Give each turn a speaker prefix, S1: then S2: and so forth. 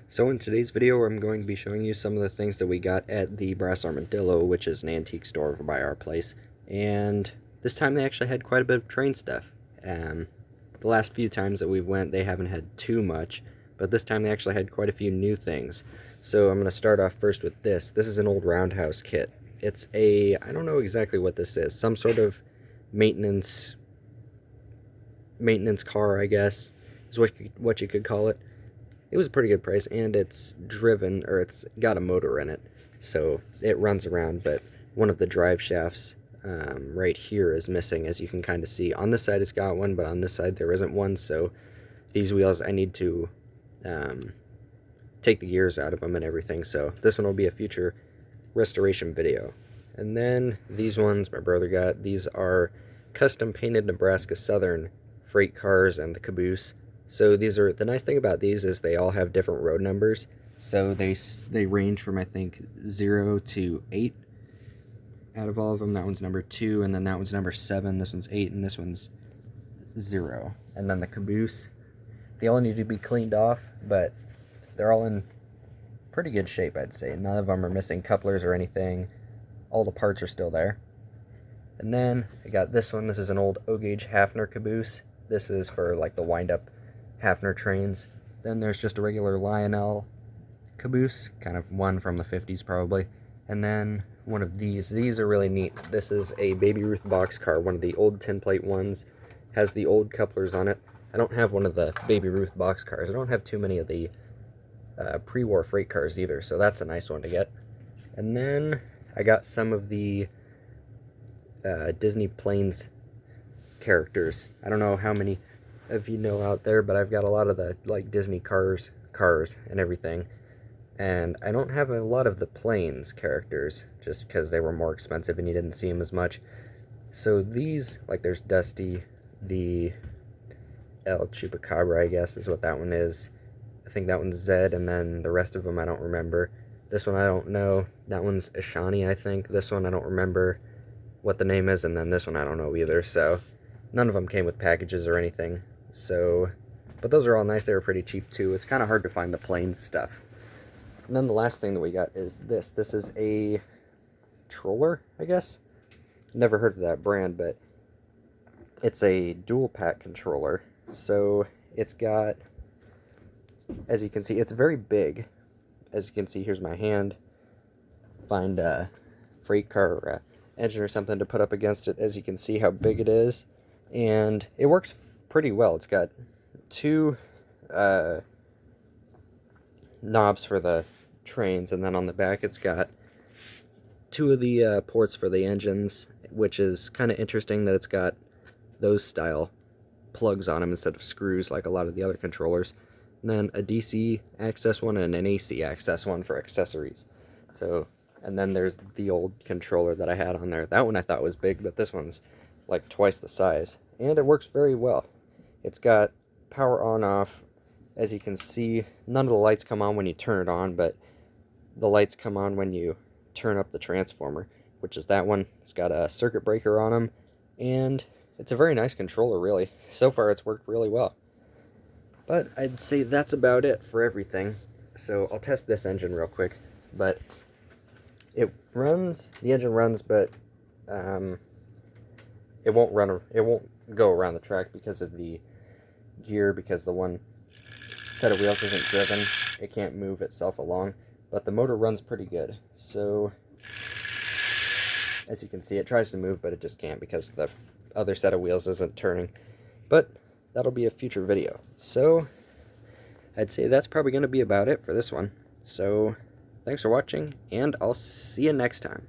S1: So in today's video, I'm going to be showing you some of the things that we got at the Brassarm Antiques, which is an antique store over by our place. And this time they actually had quite a bit of train stuff. The last few times that we went, they haven't had too much, but this time they actually had quite a few new things. So I'm going to start off first with this. This is an old Roundhouse kit. It's I don't know exactly what this is, some sort of maintenance car, I guess, is what you could call it. It was a pretty good price, and it's driven, or it's got a motor in it, so it runs around, but one of the drive shafts right here is missing, as you can kind of see. On this side it's got one, but on this side there isn't one, so these wheels, I need to take the gears out of them and everything, so this one will be a future restoration video. And then these ones my brother got. These are custom painted Nebraska Southern freight cars and the caboose. So these are, the nice thing about these is they all have different road numbers. So they range from, I think, 0 to 8 out of all of them. That one's number 2, and then that one's number 7, this one's 8, and this one's 0. And then the caboose, they all need to be cleaned off, but they're all in pretty good shape, I'd say. None of them are missing couplers or anything. All the parts are still there. And then I got this one. This is an old O-gauge Hafner caboose. This is for like the wind-up Hafner trains. Then there's just a regular Lionel caboose, kind of one from the 50s probably. And then one of these. These are really neat. This is a Baby Ruth boxcar, one of the old tin plate ones. Has the old couplers on it. I don't have one of the Baby Ruth boxcars. I don't have too many of the pre-war freight cars either, so that's a nice one to get. And then I got some of the Disney Planes characters. I don't know how many of you know out there, but I've got a lot of the like Disney cars and everything, and I don't have a lot of the Planes characters just because they were more expensive and you didn't see them as much. So these, like, there's Dusty, the El Chupacabra, I guess is what that one is. I think that one's Zed, and then the rest of them I don't remember. This one I don't know. That one's Ashani, I think. This one I don't remember what the name is, and then this one I don't know either. So none of them came with packages or anything. So, but those are all nice. They were pretty cheap too. It's kind of hard to find the Planes stuff. And then the last thing that we got is this. This is a Troller, I guess. Never heard of that brand, but it's a dual pack controller. So it's got, as you can see, it's very big. As you can see, here's my hand. Find a freight car or a engine or something to put up against it. As you can see how big it is, and it works pretty well. It's got 2 knobs for the trains, and then on the back it's got 2 of the ports for the engines, which is kind of interesting that it's got those style plugs on them instead of screws like a lot of the other controllers. And then a DC access one and an AC access one for accessories. So, and then there's the old controller that I had on there. That one I thought was big, but this one's like twice the size, and it works very well. It's got power on off. As you can see, none of the lights come on when you turn it on, but the lights come on when you turn up the transformer, which is that one. It's got a circuit breaker on them, and it's a very nice controller, really. So far it's worked really well. But I'd say that's about it for everything. So I'll test this engine real quick. But it runs, the engine runs, but it won't go around the track because of the gear, because the one set of wheels isn't driven. It can't move itself along, but the motor runs pretty good. So as you can see, it tries to move, but it just can't because the other set of wheels isn't turning. But that'll be a future video. So I'd say that's probably going to be about it for this one. So thanks for watching, and I'll see you next time.